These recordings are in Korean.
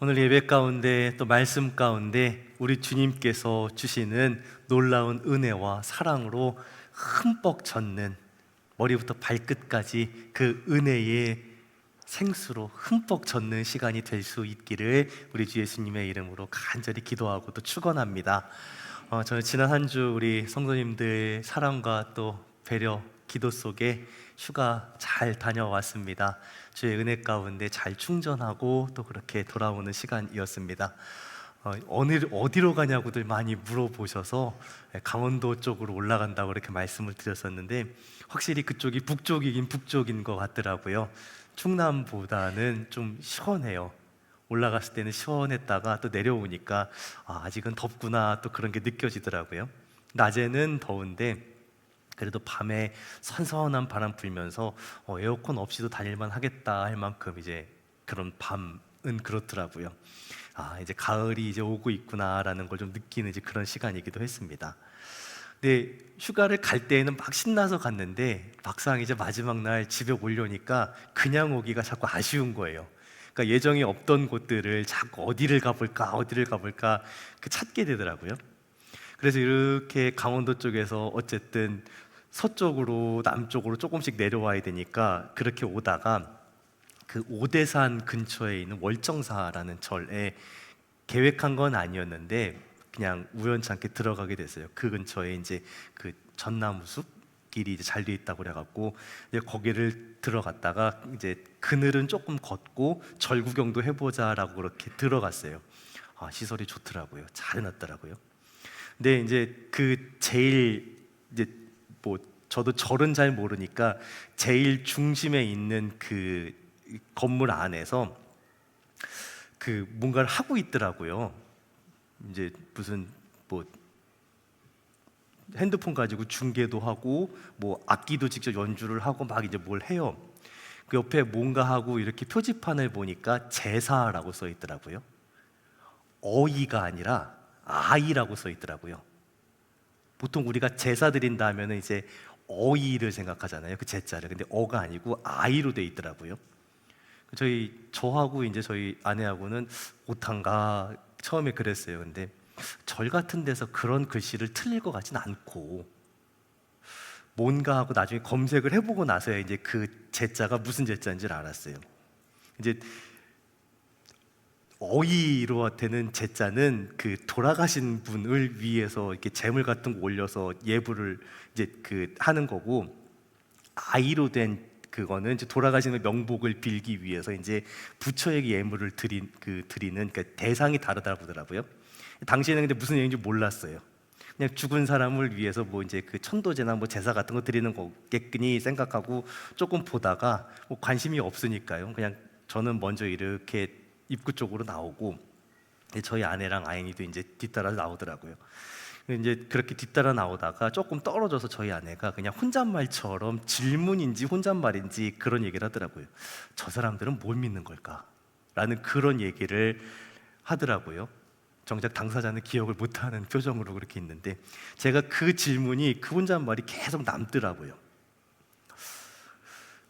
오늘 예배 가운데 또 말씀 가운데 우리 주님께서 주시는 놀라운 은혜와 사랑으로 흠뻑 젖는 머리부터 발끝까지 그 은혜의 생수로 흠뻑 젖는 시간이 될 수 있기를 우리 주 예수님의 이름으로 간절히 기도하고 또 축원합니다. 저는 지난 한 주 우리 성도님들 사랑과 또 배려, 기도 속에 휴가 잘 다녀왔습니다. 주의 은혜 가운데 잘 충전하고 또 그렇게 돌아오는 시간이었습니다. 어디로 가냐고들 많이 물어보셔서 강원도 쪽으로 올라간다고 이렇게 말씀을 드렸었는데, 확실히 그쪽이 북쪽이긴 북쪽인 것 같더라고요. 충남보다는 좀 시원해요. 올라갔을 때는 시원했다가 또 내려오니까 아직은 덥구나, 또 그런 게 느껴지더라고요. 낮에는 더운데 그래도 밤에 선선한 바람 불면서 에어컨 없이도 다닐만 하겠다 할 만큼 이제 그런 밤은 그렇더라고요. 이제 가을이 이제 오고 있구나라는 걸 좀 느끼는 이제 그런 시간이기도 했습니다. 근데 휴가를 갈 때에는 막 신나서 갔는데 막상 이제 마지막 날 집에 오려니까 그냥 오기가 자꾸 아쉬운 거예요. 그러니까 예정이 없던 곳들을 자꾸 어디를 가볼까 찾게 되더라고요. 그래서 이렇게 강원도 쪽에서 어쨌든 서쪽으로 남쪽으로 조금씩 내려와야 되니까 그렇게 오다가 그 오대산 근처에 있는 월정사라는 절에, 계획한 건 아니었는데 그냥 우연찮게 들어가게 됐어요. 그 근처에 이제 그 전나무 숲 길이 이제 잘 돼 있다고 그래갖고 이제 거기를 들어갔다가 이제 그늘은 조금 걷고 절 구경도 해보자라고 그렇게 들어갔어요. 시설이 좋더라고요. 잘 해놨더라고요. 근데 이제 그 제일 이제 뭐 저도 절은 잘 모르니까 제일 중심에 있는 그 건물 안에서 그 뭔가를 하고 있더라고요. 이제 무슨 뭐 핸드폰 가지고 중계도 하고 뭐 악기도 직접 연주를 하고 막 이제 뭘 해요. 그 옆에 뭔가 하고 이렇게 표지판을 보니까 제사라고 써 있더라고요. 어이가 아니라 아이라고 써 있더라고요. 보통 우리가 제사 드린다 하면은 이제 어이를 생각하잖아요. 그 제자를. 근데 어가 아니고 아이로 돼 있더라고요. 저하고 이제 저희 아내하고는 오탄가 처음에 그랬어요. 근데 절 같은 데서 그런 글씨를 틀릴 것 같진 않고 뭔가 하고 나중에 검색을 해보고 나서야 이제 그 제자가 무슨 제자인지를 알았어요. 이제 어이로 되는 제자는 그 돌아가신 분을 위해서 이렇게 제물 같은 거 올려서 예불을 이제 그 하는 거고, 아이로 된 그거는 이제 돌아가시는 명복을 빌기 위해서 이제 부처에게 예물을 드리는 그 대상이 다르다고 하더라고요. 당시에는 근데 무슨 얘기인지 몰랐어요. 그냥 죽은 사람을 위해서 뭐 이제 그 천도제나 뭐 제사 같은 거 드리는 거겠거니 생각하고 조금 보다가 뭐 관심이 없으니까요. 그냥 저는 먼저 이렇게 입구 쪽으로 나오고 저희 아내랑 아이니도 이제 뒤따라 나오더라고요. 이제 그렇게 뒤따라 나오다가 조금 떨어져서 저희 아내가 그냥 혼잣말처럼 질문인지 혼잣말인지 그런 얘기를 하더라고요. 저 사람들은 뭘 믿는 걸까? 라는 그런 얘기를 하더라고요. 정작 당사자는 기억을 못하는 표정으로 그렇게 있는데 제가 그 질문이, 그 혼잣말이 계속 남더라고요.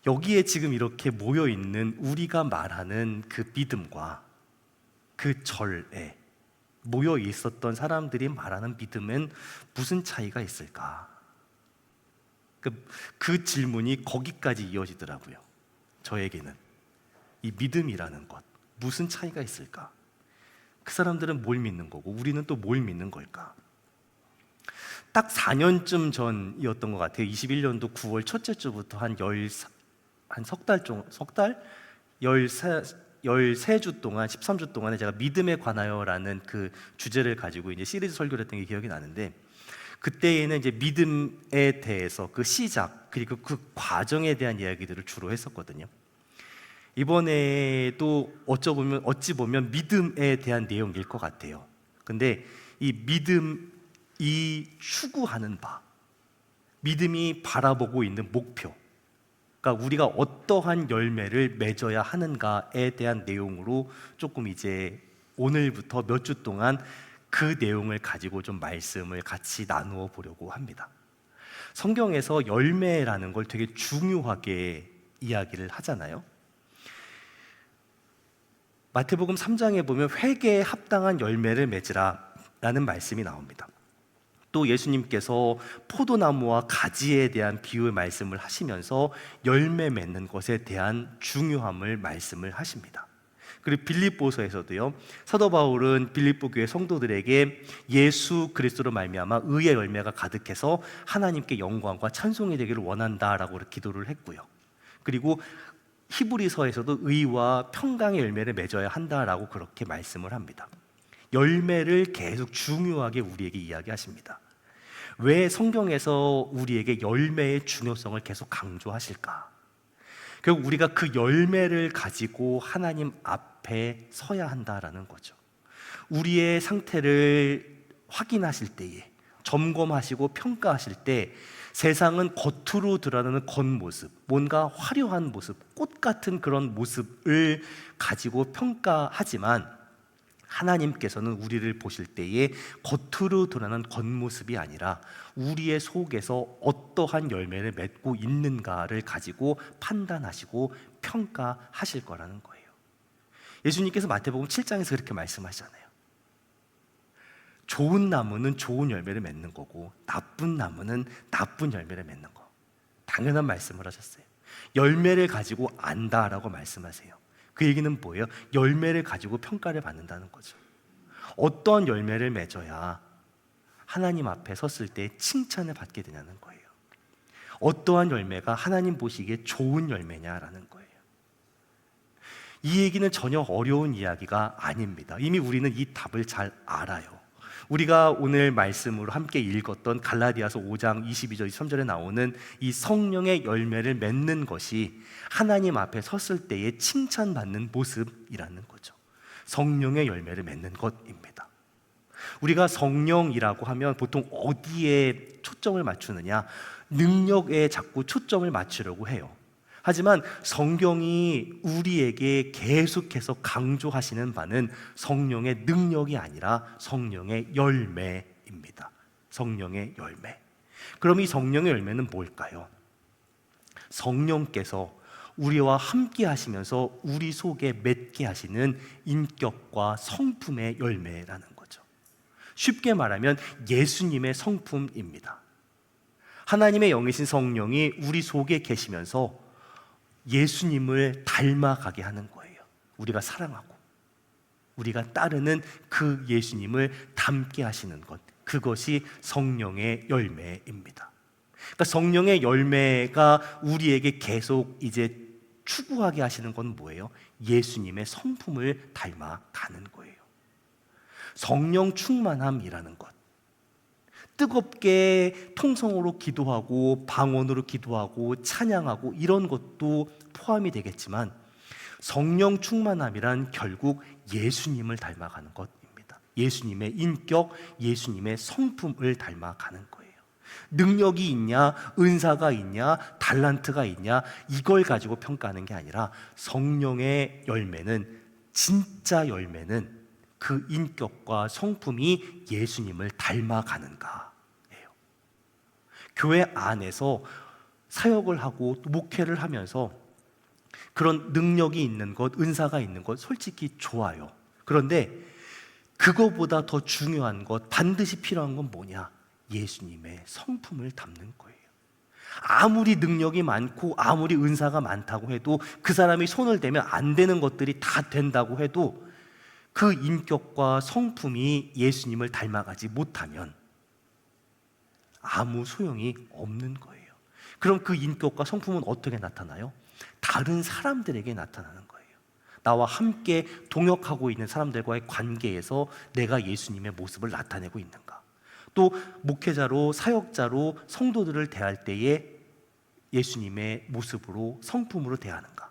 여기에 지금 이렇게 모여있는 우리가 말하는 그 믿음과 그 절에 모여 있었던 사람들이 말하는 믿음엔 무슨 차이가 있을까? 그 질문이 거기까지 이어지더라고요. 저에게는 이 믿음이라는 것, 무슨 차이가 있을까? 그 사람들은 뭘 믿는 거고 우리는 또 뭘 믿는 걸까? 딱 4년쯤 전이었던 것 같아요. 21년도 9월 첫째 주부터 한 석 달, 13주 동안, 13주 동안에 제가 믿음에 관하여라는 그 주제를 가지고 이제 시리즈 설교를 했던 게 기억이 나는데, 그때에는 이제 믿음에 대해서 그 시작 그리고 그 과정에 대한 이야기들을 주로 했었거든요. 이번에도 어찌 보면 믿음에 대한 내용일 것 같아요. 근데 이 믿음이 추구하는 바, 믿음이 바라보고 있는 목표, 그러니까 우리가 어떠한 열매를 맺어야 하는가에 대한 내용으로 조금 이제 오늘부터 몇 주 동안 그 내용을 가지고 좀 말씀을 같이 나누어 보려고 합니다. 성경에서 열매라는 걸 되게 중요하게 이야기를 하잖아요. 마태복음 3장에 보면 회개에 합당한 열매를 맺으라 라는 말씀이 나옵니다. 또 예수님께서 포도나무와 가지에 대한 비유 말씀을 하시면서 열매 맺는 것에 대한 중요함을 말씀을 하십니다. 그리고 빌립보서에서도요, 사도 바울은 빌립보 교회 성도들에게 예수 그리스도로 말미암아 의의 열매가 가득해서 하나님께 영광과 찬송이 되기를 원한다라고 기도를 했고요. 그리고 히브리서에서도 의와 평강의 열매를 맺어야 한다라고 그렇게 말씀을 합니다. 열매를 계속 중요하게 우리에게 이야기하십니다. 왜 성경에서 우리에게 열매의 중요성을 계속 강조하실까? 결국 우리가 그 열매를 가지고 하나님 앞에 서야 한다라는 거죠. 우리의 상태를 확인하실 때에, 점검하시고 평가하실 때 세상은 겉으로 드러나는 겉모습, 뭔가 화려한 모습, 꽃 같은 그런 모습을 가지고 평가하지만 하나님께서는 우리를 보실 때에 겉으로 드러나는 겉모습이 아니라 우리의 속에서 어떠한 열매를 맺고 있는가를 가지고 판단하시고 평가하실 거라는 거예요. 예수님께서 마태복음 7장에서 그렇게 말씀하시잖아요. 좋은 나무는 좋은 열매를 맺는 거고 나쁜 나무는 나쁜 열매를 맺는 거. 당연한 말씀을 하셨어요. 열매를 가지고 안다라고 말씀하세요. 그 얘기는 뭐예요? 열매를 가지고 평가를 받는다는 거죠. 어떤 열매를 맺어야 하나님 앞에 섰을 때 칭찬을 받게 되냐는 거예요. 어떠한 열매가 하나님 보시기에 좋은 열매냐라는 거예요. 이 얘기는 전혀 어려운 이야기가 아닙니다. 이미 우리는 이 답을 잘 알아요. 우리가 오늘 말씀으로 함께 읽었던 갈라디아서 5장 22절 23절에 나오는 이 성령의 열매를 맺는 것이 하나님 앞에 섰을 때에 칭찬받는 모습이라는 거죠. 성령의 열매를 맺는 것입니다. 우리가 성령이라고 하면 보통 어디에 초점을 맞추느냐? 능력에 자꾸 초점을 맞추려고 해요. 하지만 성경이 우리에게 계속해서 강조하시는 바는 성령의 능력이 아니라 성령의 열매입니다. 성령의 열매. 그럼 이 성령의 열매는 뭘까요? 성령께서 우리와 함께 하시면서 우리 속에 맺게 하시는 인격과 성품의 열매라는 거죠. 쉽게 말하면 예수님의 성품입니다. 하나님의 영이신 성령이 우리 속에 계시면서 예수님을 닮아가게 하는 거예요. 우리가 사랑하고 우리가 따르는 그 예수님을 닮게 하시는 것, 그것이 성령의 열매입니다. 그러니까 성령의 열매가 우리에게 계속 이제 추구하게 하시는 건 뭐예요? 예수님의 성품을 닮아가는 거예요. 성령 충만함이라는 것, 뜨겁게 통성으로 기도하고 방언으로 기도하고 찬양하고 이런 것도 포함이 되겠지만 성령 충만함이란 결국 예수님을 닮아가는 것입니다. 예수님의 인격, 예수님의 성품을 닮아가는 거예요. 능력이 있냐, 은사가 있냐, 달란트가 있냐, 이걸 가지고 평가하는 게 아니라 성령의 열매는, 진짜 열매는 그 인격과 성품이 예수님을 닮아가는가예요. 교회 안에서 사역을 하고 또 목회를 하면서 그런 능력이 있는 것, 은사가 있는 것 솔직히 좋아요. 그런데 그거보다 더 중요한 것, 반드시 필요한 건 뭐냐? 예수님의 성품을 담는 거예요. 아무리 능력이 많고 아무리 은사가 많다고 해도 그 사람이 손을 대면 안 되는 것들이 다 된다고 해도 그 인격과 성품이 예수님을 닮아가지 못하면 아무 소용이 없는 거예요. 그럼 그 인격과 성품은 어떻게 나타나요? 다른 사람들에게 나타나는 거예요. 나와 함께 동역하고 있는 사람들과의 관계에서 내가 예수님의 모습을 나타내고 있는가? 또 목회자로, 사역자로 성도들을 대할 때에 예수님의 모습으로, 성품으로 대하는가?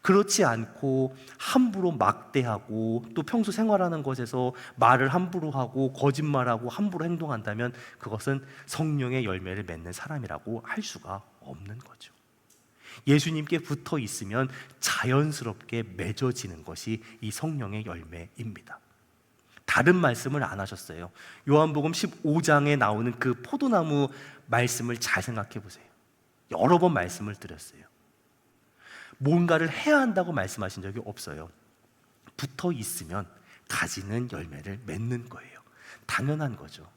그렇지 않고 함부로 막대하고 또 평소 생활하는 것에서 말을 함부로 하고 거짓말하고 함부로 행동한다면 그것은 성령의 열매를 맺는 사람이라고 할 수가 없는 거죠. 예수님께 붙어 있으면 자연스럽게 맺어지는 것이 이 성령의 열매입니다. 다른 말씀을 안 하셨어요. 요한복음 15장에 나오는 그 포도나무 말씀을 잘 생각해 보세요. 여러 번 말씀을 드렸어요. 뭔가를 해야 한다고 말씀하신 적이 없어요. 붙어 있으면 가지는 열매를 맺는 거예요. 당연한 거죠.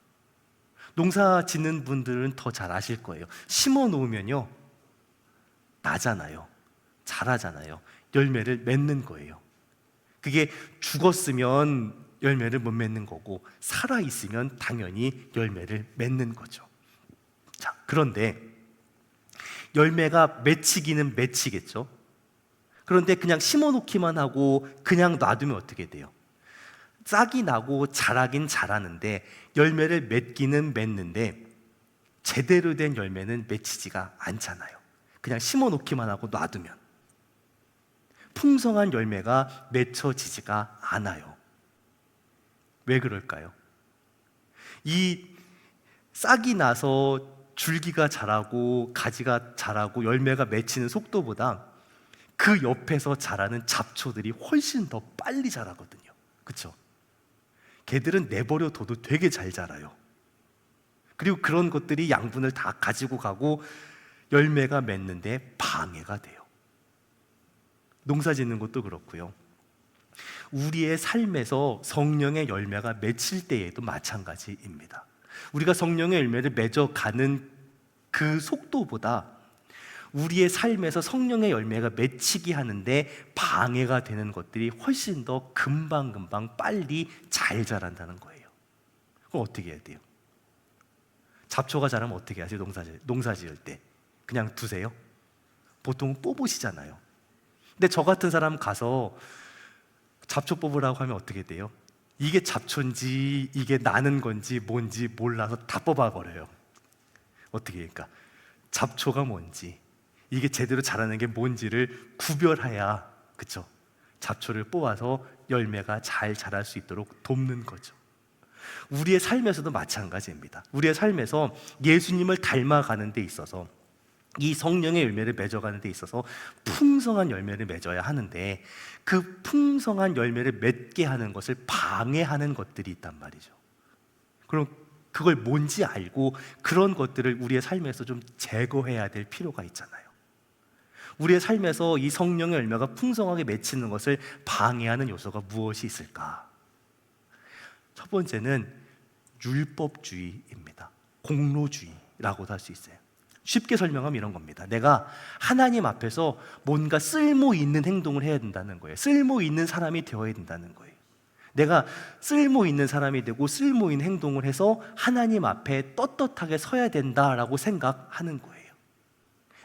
농사 짓는 분들은 더 잘 아실 거예요. 심어 놓으면요, 나잖아요. 자라잖아요. 열매를 맺는 거예요. 그게 죽었으면 열매를 못 맺는 거고, 살아있으면 당연히 열매를 맺는 거죠. 자, 그런데 열매가 맺히기는 맺히겠죠. 그런데 그냥 심어놓기만 하고 그냥 놔두면 어떻게 돼요? 싹이 나고 자라긴 자라는데 열매를 맺기는 맺는데 제대로 된 열매는 맺히지가 않잖아요. 그냥 심어놓기만 하고 놔두면 풍성한 열매가 맺혀지지가 않아요. 왜 그럴까요? 이 싹이 나서 줄기가 자라고 가지가 자라고 열매가 맺히는 속도보다 그 옆에서 자라는 잡초들이 훨씬 더 빨리 자라거든요. 그렇죠? 걔들은 내버려 둬도 되게 잘 자라요. 그리고 그런 것들이 양분을 다 가지고 가고 열매가 맺는데 방해가 돼요. 농사 짓는 것도 그렇고요. 우리의 삶에서 성령의 열매가 맺힐 때에도 마찬가지입니다. 우리가 성령의 열매를 맺어가는 그 속도보다 우리의 삶에서 성령의 열매가 맺히게 하는데 방해가 되는 것들이 훨씬 더 금방금방 빨리 잘 자란다는 거예요. 그럼 어떻게 해야 돼요? 잡초가 자라면 어떻게 하세요? 농사 지을 때 그냥 두세요? 보통 뽑으시잖아요. 근데 저 같은 사람 가서 잡초 뽑으라고 하면 어떻게 돼요? 이게 잡초인지 이게 나는 건지 뭔지 몰라서 다 뽑아버려요. 어떻게 할까? 잡초가 뭔지, 이게 제대로 자라는 게 뭔지를 구별해야, 그쵸? 잡초를 뽑아서 열매가 잘 자랄 수 있도록 돕는 거죠. 우리의 삶에서도 마찬가지입니다. 우리의 삶에서 예수님을 닮아가는 데 있어서, 이 성령의 열매를 맺어가는 데 있어서 풍성한 열매를 맺어야 하는데 그 풍성한 열매를 맺게 하는 것을 방해하는 것들이 있단 말이죠. 그럼 그걸 뭔지 알고 그런 것들을 우리의 삶에서 좀 제거해야 될 필요가 있잖아요. 우리의 삶에서 이 성령의 열매가 풍성하게 맺히는 것을 방해하는 요소가 무엇이 있을까? 첫 번째는 율법주의입니다. 공로주의라고도 할 수 있어요. 쉽게 설명하면 이런 겁니다. 내가 하나님 앞에서 뭔가 쓸모 있는 행동을 해야 된다는 거예요. 쓸모 있는 사람이 되어야 된다는 거예요. 내가 쓸모 있는 사람이 되고 쓸모 있는 행동을 해서 하나님 앞에 떳떳하게 서야 된다라고 생각하는 거예요.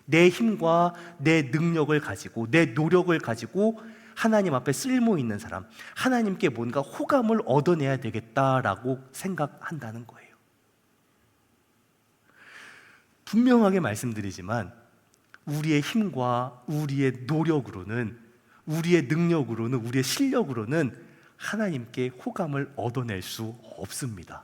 내 힘과 내 능력을 가지고 내 노력을 가지고 하나님 앞에 쓸모 있는 사람, 하나님께 뭔가 호감을 얻어내야 되겠다라고 생각한다는 거예요. 분명하게 말씀드리지만 우리의 힘과 우리의 노력으로는, 우리의 능력으로는, 우리의 실력으로는 하나님께 호감을 얻어낼 수 없습니다.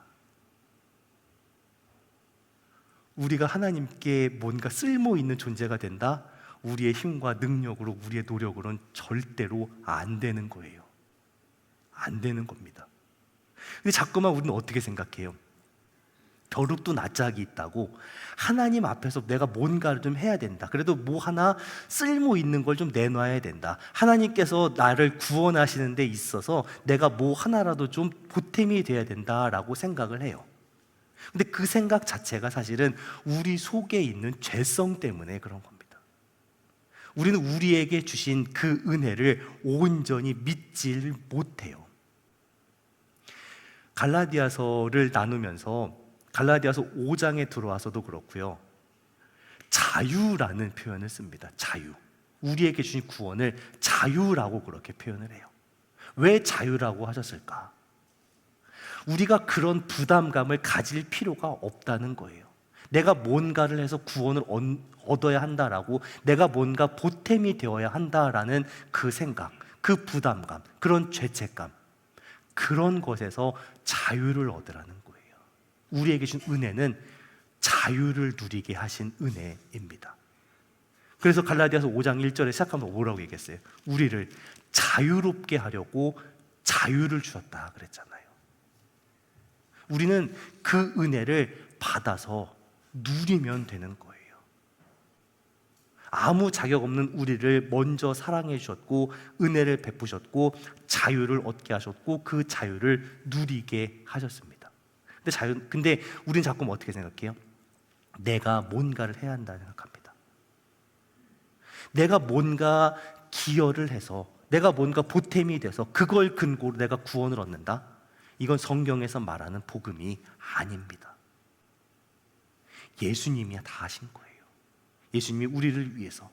우리가 하나님께 뭔가 쓸모 있는 존재가 된다? 우리의 힘과 능력으로, 우리의 노력으로는 절대로 안 되는 거예요. 안 되는 겁니다. 근데 자꾸만 우리는 어떻게 생각해요? 벼룩도 낯짝이 있다고 하나님 앞에서 내가 뭔가를 좀 해야 된다. 그래도 뭐 하나 쓸모 있는 걸 좀 내놔야 된다. 하나님께서 나를 구원하시는 데 있어서 내가 뭐 하나라도 좀 보탬이 돼야 된다라고 생각을 해요. 근데 그 생각 자체가 사실은 우리 속에 있는 죄성 때문에 그런 겁니다. 우리는 우리에게 주신 그 은혜를 온전히 믿지를 못해요. 갈라디아서를 나누면서 갈라디아서 5장에 들어와서도 그렇고요, 자유라는 표현을 씁니다. 자유. 우리에게 주신 구원을 자유라고 그렇게 표현을 해요. 왜 자유라고 하셨을까? 우리가 그런 부담감을 가질 필요가 없다는 거예요. 내가 뭔가를 해서 구원을 얻어야 한다라고, 내가 뭔가 보탬이 되어야 한다라는 그 생각, 그 부담감, 그런 죄책감, 그런 것에서 자유를 얻으라는 거예요. 우리에게 준 은혜는 자유를 누리게 하신 은혜입니다. 그래서 갈라디아서 5장 1절에 시작하면 뭐라고 얘기했어요? 우리를 자유롭게 하려고 자유를 주셨다 그랬잖아요. 우리는 그 은혜를 받아서 누리면 되는 거예요. 아무 자격 없는 우리를 먼저 사랑해 주셨고 은혜를 베푸셨고 자유를 얻게 하셨고 그 자유를 누리게 하셨습니다. 근데 우리는 자꾸 어떻게 생각해요? 내가 뭔가를 해야 한다 생각합니다. 내가 뭔가 기여를 해서 내가 뭔가 보탬이 돼서 그걸 근거로 내가 구원을 얻는다? 이건 성경에서 말하는 복음이 아닙니다. 예수님이 다 하신 거예요. 예수님이 우리를 위해서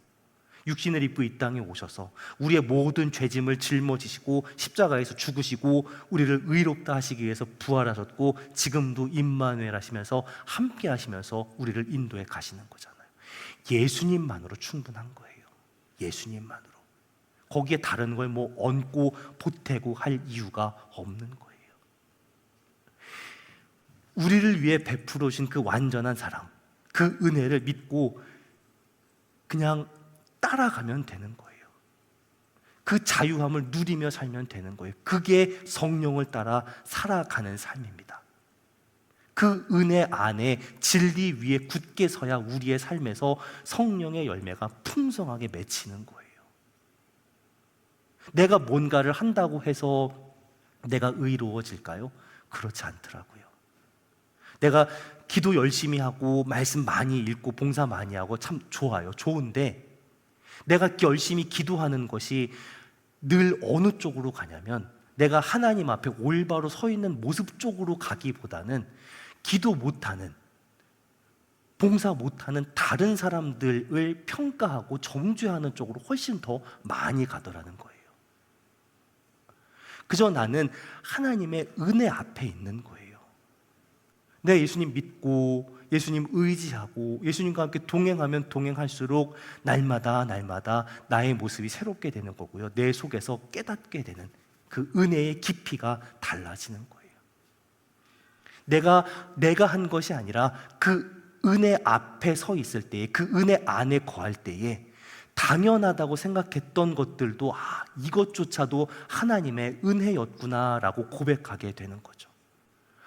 육신을 입고 이 땅에 오셔서 우리의 모든 죄짐을 짊어지시고 십자가에서 죽으시고 우리를 의롭다 하시기 위해서 부활하셨고 지금도 임마누엘 하시면서 함께 하시면서 우리를 인도해 가시는 거잖아요. 예수님만으로 충분한 거예요. 예수님만으로. 거기에 다른 걸 뭐 얹고 보태고 할 이유가 없는 거예요. 우리를 위해 베풀어 주신 그 완전한 사랑, 그 은혜를 믿고 그냥 따라가면 되는 거예요. 그 자유함을 누리며 살면 되는 거예요. 그게 성령을 따라 살아가는 삶입니다. 그 은혜 안에 진리 위에 굳게 서야 우리의 삶에서 성령의 열매가 풍성하게 맺히는 거예요. 내가 뭔가를 한다고 해서 내가 의로워질까요? 그렇지 않더라고요. 내가 기도 열심히 하고 말씀 많이 읽고 봉사 많이 하고 참 좋아요. 좋은데 내가 열심히 기도하는 것이 늘 어느 쪽으로 가냐면 내가 하나님 앞에 올바로 서 있는 모습 쪽으로 가기보다는 기도 못하는, 봉사 못하는 다른 사람들을 평가하고 정죄하는 쪽으로 훨씬 더 많이 가더라는 거예요. 그저 나는 하나님의 은혜 앞에 있는 거예요. 내가 예수님 믿고 예수님 의지하고 예수님과 함께 동행하면 동행할수록 날마다 나의 모습이 새롭게 되는 거고요. 내 속에서 깨닫게 되는 그 은혜의 깊이가 달라지는 거예요. 내가 한 것이 아니라 그 은혜 앞에 서 있을 때에, 그 은혜 안에 거할 때에 당연하다고 생각했던 것들도 이것조차도 하나님의 은혜였구나라고 고백하게 되는 거죠.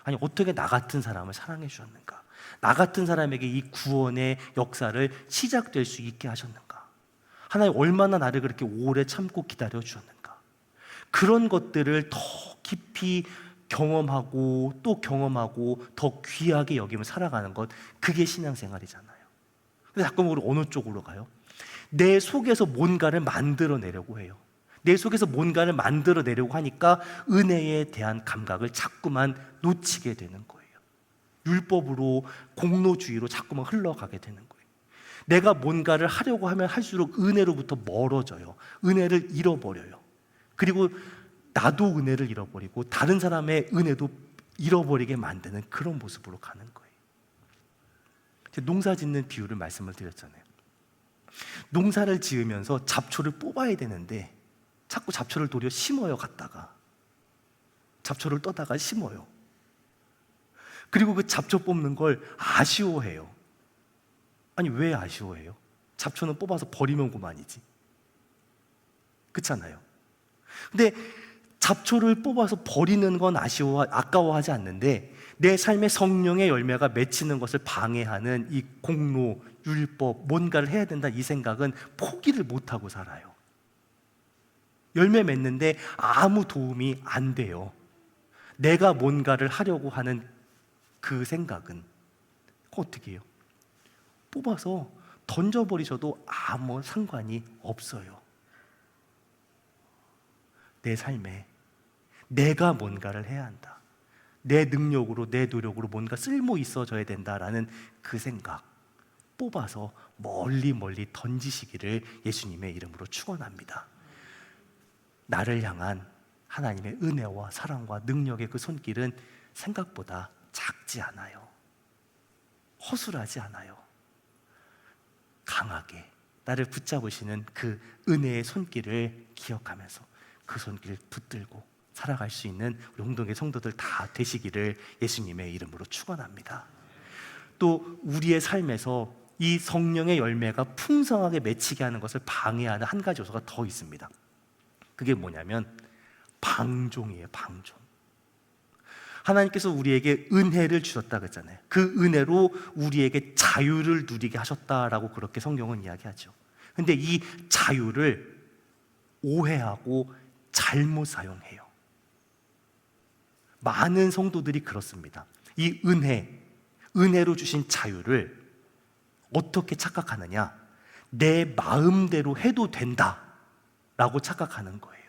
아니, 어떻게 나 같은 사람을 사랑해 주셨는가? 나 같은 사람에게 이 구원의 역사를 시작될 수 있게 하셨는가? 하나님 얼마나 나를 그렇게 오래 참고 기다려 주셨는가? 그런 것들을 더 깊이 경험하고 또 경험하고 더 귀하게 여기며 살아가는 것, 그게 신앙생활이잖아요. 근데 자꾸 우리 어느 쪽으로 가요? 내 속에서 뭔가를 만들어내려고 해요. 내 속에서 뭔가를 만들어내려고 하니까 은혜에 대한 감각을 자꾸만 놓치게 되는 거예요. 율법으로, 공로주의로 자꾸만 흘러가게 되는 거예요. 내가 뭔가를 하려고 하면 할수록 은혜로부터 멀어져요. 은혜를 잃어버려요. 그리고 나도 은혜를 잃어버리고 다른 사람의 은혜도 잃어버리게 만드는 그런 모습으로 가는 거예요. 제가 농사 짓는 비유를 말씀을 드렸잖아요. 농사를 지으면서 잡초를 뽑아야 되는데 자꾸 잡초를 도려 심어요. 갔다가 잡초를 떠다가 심어요. 그리고 그 잡초 뽑는 걸 아쉬워해요. 아니, 왜 아쉬워해요? 잡초는 뽑아서 버리면 그만이지. 그렇잖아요. 근데 잡초를 뽑아서 버리는 건 아까워하지 않는데 내 삶의 성령의 열매가 맺히는 것을 방해하는 이 공로, 율법, 뭔가를 해야 된다, 이 생각은 포기를 못하고 살아요. 열매 맺는데 아무 도움이 안 돼요. 내가 뭔가를 하려고 하는 그 생각은 어떻게 해요? 뽑아서 던져버리셔도 아무 상관이 없어요. 내 삶에 내가 뭔가를 해야 한다, 내 능력으로, 내 노력으로 뭔가 쓸모 있어져야 된다라는 그 생각, 뽑아서 멀리 던지시기를 예수님의 이름으로 축원합니다. 나를 향한 하나님의 은혜와 사랑과 능력의 그 손길은 생각보다 작지 않아요. 허술하지 않아요. 강하게 나를 붙잡으시는 그 은혜의 손길을 기억하면서 그 손길을 붙들고 살아갈 수 있는 우리 홍동의 성도들 다 되시기를 예수님의 이름으로 축원합니다. 또 우리의 삶에서 이 성령의 열매가 풍성하게 맺히게 하는 것을 방해하는 한 가지 요소가 더 있습니다. 그게 뭐냐면 방종이에요. 방종. 하나님께서 우리에게 은혜를 주셨다 그랬잖아요. 그 은혜로 우리에게 자유를 누리게 하셨다라고 그렇게 성경은 이야기하죠. 근데 이 자유를 오해하고 잘못 사용해요. 많은 성도들이 그렇습니다. 이 은혜로 주신 자유를 어떻게 착각하느냐? 내 마음대로 해도 된다라고 착각하는 거예요.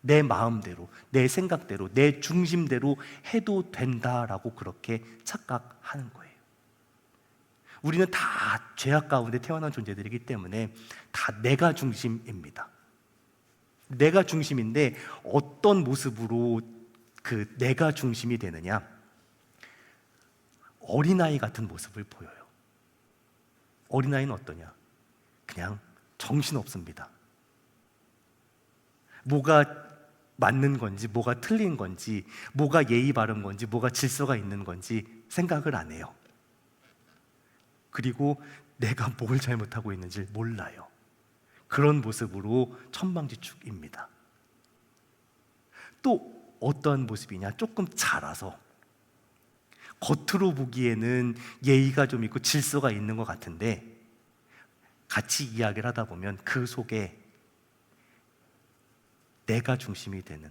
내 마음대로, 내 생각대로, 내 중심대로 해도 된다라고 그렇게 착각하는 거예요. 우리는 다 죄악 가운데 태어난 존재들이기 때문에 다 내가 중심입니다. 내가 중심인데 어떤 모습으로 그 내가 중심이 되느냐? 어린아이 같은 모습을 보여요. 어린아이는 어떠냐? 그냥 정신없습니다. 뭐가 맞는 건지, 뭐가 틀린 건지, 뭐가 예의 바른 건지, 뭐가 질서가 있는 건지 생각을 안 해요. 그리고 내가 뭘 잘못하고 있는지 몰라요. 그런 모습으로 천방지축입니다. 또 어떠한 모습이냐? 조금 자라서 겉으로 보기에는 예의가 좀 있고 질서가 있는 것 같은데 같이 이야기를 하다 보면 그 속에 내가 중심이 되는,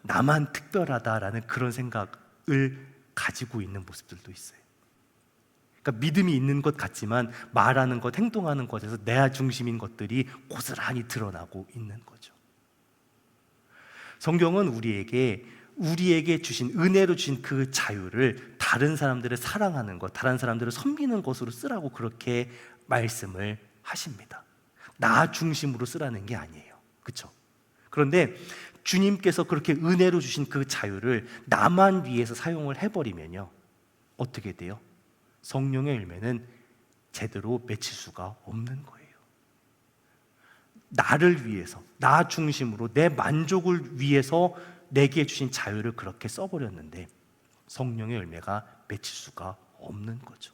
나만 특별하다라는 그런 생각을 가지고 있는 모습들도 있어요. 그러니까 믿음이 있는 것 같지만 말하는 것, 행동하는 것에서 내 중심인 것들이 고스란히 드러나고 있는 거죠. 성경은 우리에게 주신, 은혜로 주신 그 자유를 다른 사람들을 사랑하는 것, 다른 사람들을 섬기는 것으로 쓰라고 그렇게 말씀을 하십니다. 나 중심으로 쓰라는 게 아니에요. 그렇죠? 그런데 주님께서 그렇게 은혜로 주신 그 자유를 나만 위해서 사용을 해버리면요, 어떻게 돼요? 성령의 열매는 제대로 맺힐 수가 없는 거예요. 나를 위해서, 나 중심으로 내 만족을 위해서 내게 주신 자유를 그렇게 써버렸는데 성령의 열매가 맺힐 수가 없는 거죠.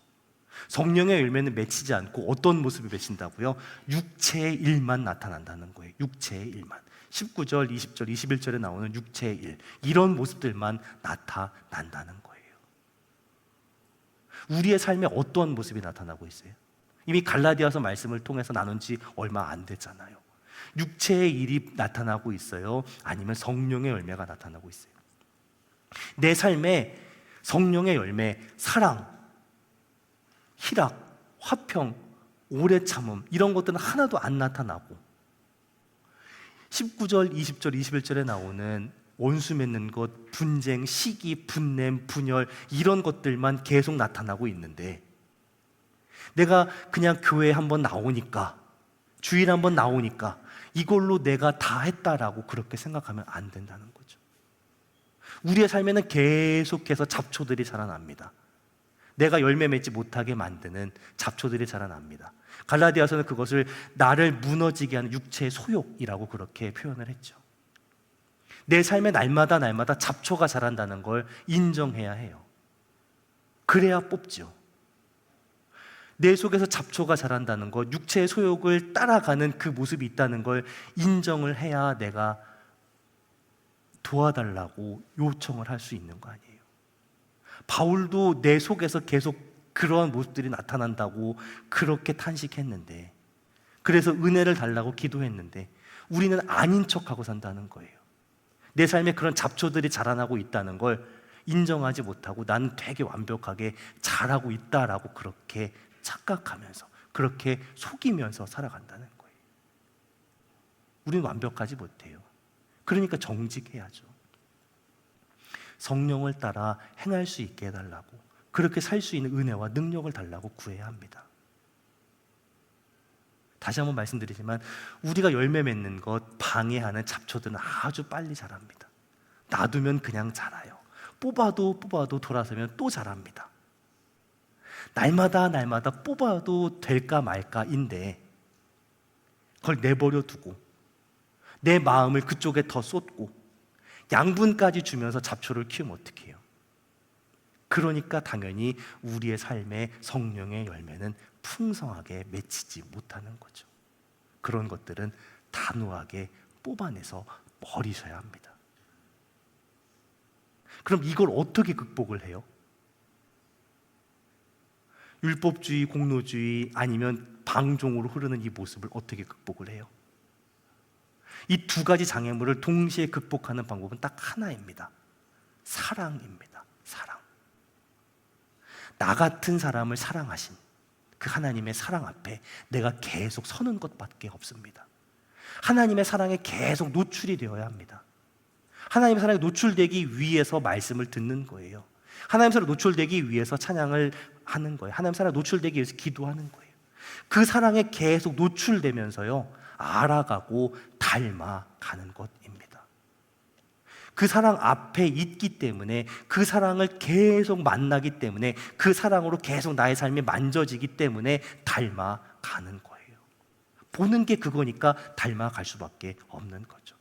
성령의 열매는 맺히지 않고 어떤 모습이 맺힌다고요? 육체의 일만 나타난다는 거예요. 육체의 일만. 19절, 20절, 21절에 나오는 육체의 일, 이런 모습들만 나타난다는 거예요. 우리의 삶에 어떠한 모습이 나타나고 있어요? 이미 갈라디아서 말씀을 통해서 나눈 지 얼마 안 됐잖아요. 육체의 일이 나타나고 있어요? 아니면 성령의 열매가 나타나고 있어요? 내 삶에 성령의 열매, 사랑, 희락, 화평, 오래 참음, 이런 것들은 하나도 안 나타나고 19절, 20절, 21절에 나오는 원수 맺는 것, 분쟁, 시기, 분냄, 분열, 이런 것들만 계속 나타나고 있는데 내가 그냥 교회에 한번 나오니까, 주일 한번 나오니까 이걸로 내가 다 했다라고 그렇게 생각하면 안 된다는 거죠. 우리의 삶에는 계속해서 잡초들이 자라납니다. 내가 열매 맺지 못하게 만드는 잡초들이 자라납니다. 갈라디아서는 그것을 나를 무너지게 하는 육체의 소욕이라고 그렇게 표현을 했죠. 내 삶에 날마다 잡초가 자란다는 걸 인정해야 해요. 그래야 뽑죠. 내 속에서 잡초가 자란다는 것, 육체의 소욕을 따라가는 그 모습이 있다는 걸 인정을 해야 내가 도와달라고 요청을 할 수 있는 거 아니에요. 바울도 내 속에서 계속 그러한 모습들이 나타난다고 그렇게 탄식했는데, 그래서 은혜를 달라고 기도했는데 우리는 아닌 척하고 산다는 거예요. 내 삶에 그런 잡초들이 자라나고 있다는 걸 인정하지 못하고 나는 되게 완벽하게 잘하고 있다라고 그렇게 착각하면서, 그렇게 속이면서 살아간다는 거예요. 우리는 완벽하지 못해요. 그러니까 정직해야죠. 성령을 따라 행할 수 있게 해달라고, 그렇게 살 수 있는 은혜와 능력을 달라고 구해야 합니다. 다시 한번 말씀드리지만 우리가 열매 맺는 것 방해하는 잡초들은 아주 빨리 자랍니다. 놔두면 그냥 자라요. 뽑아도 돌아서면 또 자랍니다. 날마다 뽑아도 될까 말까인데 그걸 내버려 두고 내 마음을 그쪽에 더 쏟고 양분까지 주면서 잡초를 키우면 어떡해요? 그러니까 당연히 우리의 삶에 성령의 열매는 풍성하게 맺히지 못하는 거죠. 그런 것들은 단호하게 뽑아내서 버리셔야 합니다. 그럼 이걸 어떻게 극복을 해요? 율법주의, 공로주의 아니면 방종으로 흐르는 이 모습을 어떻게 극복을 해요? 이 두 가지 장애물을 동시에 극복하는 방법은 딱 하나입니다. 사랑입니다. 사랑. 나 같은 사람을 사랑하신 그 하나님의 사랑 앞에 내가 계속 서는 것밖에 없습니다. 하나님의 사랑에 계속 노출이 되어야 합니다. 하나님의 사랑에 노출되기 위해서 말씀을 듣는 거예요. 하나님의 사랑에 노출되기 위해서 찬양을 하는 거예요. 하나님의 사랑에 노출되기 위해서 기도하는 거예요. 그 사랑에 계속 노출되면서요, 알아가고 닮아가는 것입니다. 그 사랑 앞에 있기 때문에, 그 사랑을 계속 만나기 때문에, 그 사랑으로 계속 나의 삶이 만져지기 때문에 닮아가는 거예요. 보는 게 그거니까 닮아갈 수밖에 없는 거죠.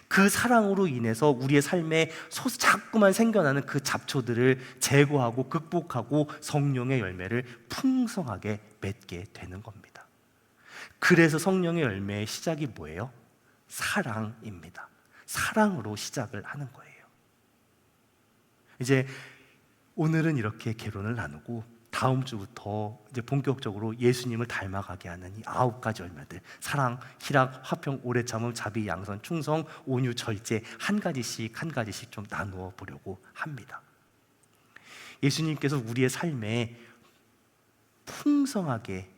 그 사랑으로 인해서 우리의 삶에 자꾸만 생겨나는 그 잡초들을 제거하고 극복하고 성령의 열매를 풍성하게 맺게 되는 겁니다. 그래서 성령의 열매의 시작이 뭐예요? 사랑입니다. 사랑으로 시작을 하는 거예요. 이제 오늘은 이렇게 개론을 나누고 다음 주부터 이제 본격적으로 예수님을 닮아가게 하는 이 9가지 열매들, 사랑, 희락, 화평, 오래 참음, 자비, 양선, 충성, 온유, 절제, 한 가지씩 좀 나누어 보려고 합니다. 예수님께서 우리의 삶에 풍성하게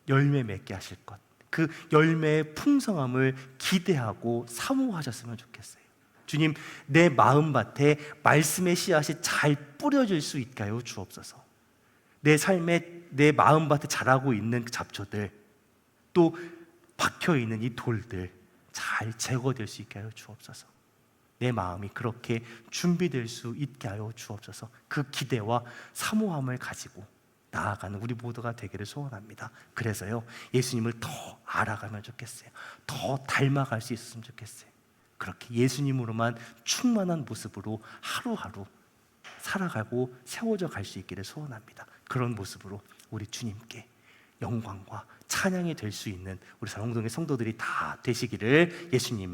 열매 맺게 하실 것, 그 열매의 풍성함을 기대하고 사모하셨으면 좋겠어요. 주님, 내 마음밭에 말씀의 씨앗이 잘 뿌려질 수 있게 하여 주옵소서. 내 삶에, 내 마음밭에 자라고 있는 잡초들, 또 박혀있는 이 돌들 잘 제거될 수 있게 하여 주옵소서. 내 마음이 그렇게 준비될 수 있게 하여 주옵소서. 그 기대와 사모함을 가지고 나아가는 우리 모두가 되기를 소원합니다. 그래서요, 예수님을 더 알아가면 좋겠어요. 더 닮아갈 수 있었으면 좋겠어요. 그렇게 예수님으로만 충만한 모습으로 하루하루 살아가고 세워져 갈 수 있기를 소원합니다. 그런 모습으로 우리 주님께 영광과 찬양이 될 수 있는 우리 사랑동의 성도들이 다 되시기를 예수님의